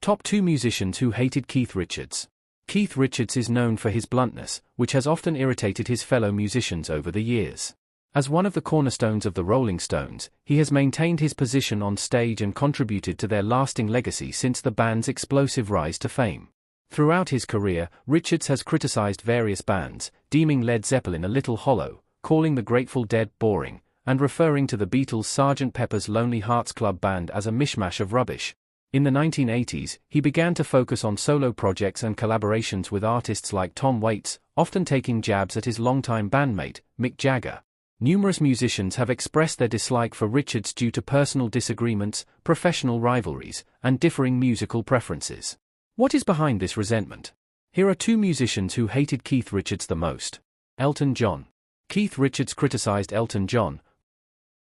Top 2 musicians who hated Keith Richards. Keith Richards is known for his bluntness, which has often irritated his fellow musicians over the years. As one of the cornerstones of the Rolling Stones, he has maintained his position on stage and contributed to their lasting legacy since the band's explosive rise to fame. Throughout his career, Richards has criticized various bands, deeming Led Zeppelin a little hollow, calling the Grateful Dead boring, and referring to the Beatles' Sgt. Pepper's Lonely Hearts Club Band as a mishmash of rubbish. In the 1980s, he began to focus on solo projects and collaborations with artists like Tom Waits, often taking jabs at his longtime bandmate, Mick Jagger. Numerous musicians have expressed their dislike for Richards due to personal disagreements, professional rivalries, and differing musical preferences. What is behind this resentment? Here are 2 musicians who hated Keith Richards the most. Elton John. Keith Richards criticized Elton John,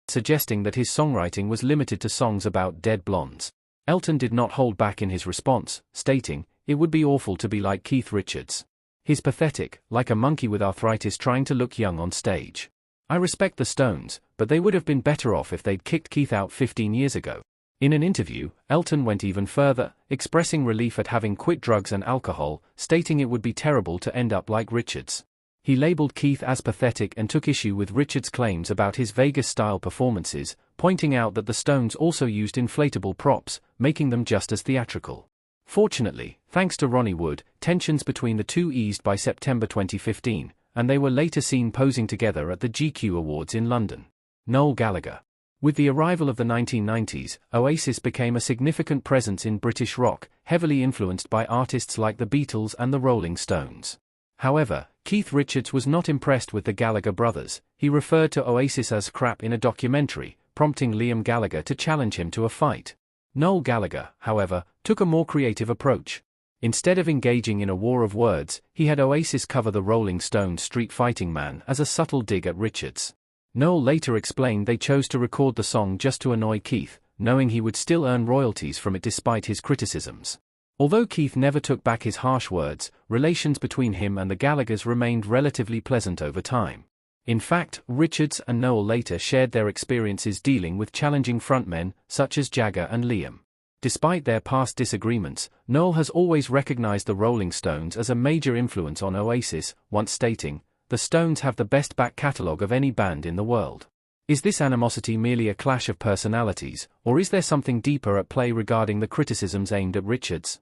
suggesting that his songwriting was limited to songs about dead blondes. Elton did not hold back in his response, stating, "It would be awful to be like Keith Richards. He's pathetic, like a monkey with arthritis trying to look young on stage. I respect the Stones, but they would have been better off if they'd kicked Keith out 15 years ago." In an interview, Elton went even further, expressing relief at having quit drugs and alcohol, stating it would be terrible to end up like Richards. He labeled Keith as pathetic and took issue with Richards' claims about his Vegas-style performances, pointing out that the Stones also used inflatable props, making them just as theatrical. Fortunately, thanks to Ronnie Wood, tensions between the two eased by September 2015, and they were later seen posing together at the GQ Awards in London. Noel Gallagher. With the arrival of the 1990s, Oasis became a significant presence in British rock, heavily influenced by artists like the Beatles and the Rolling Stones. However, Keith Richards was not impressed with the Gallagher brothers. He referred to Oasis as crap in a documentary, prompting Liam Gallagher to challenge him to a fight. Noel Gallagher, however, took a more creative approach. Instead of engaging in a war of words, he had Oasis cover the Rolling Stones' Street Fighting Man as a subtle dig at Richards. Noel later explained they chose to record the song just to annoy Keith, knowing he would still earn royalties from it despite his criticisms. Although Keith never took back his harsh words, relations between him and the Gallaghers remained relatively pleasant over time. In fact, Richards and Noel later shared their experiences dealing with challenging frontmen, such as Jagger and Liam. Despite their past disagreements, Noel has always recognized the Rolling Stones as a major influence on Oasis, once stating, "The Stones have the best back catalogue of any band in the world." Is this animosity merely a clash of personalities, or is there something deeper at play regarding the criticisms aimed at Richards?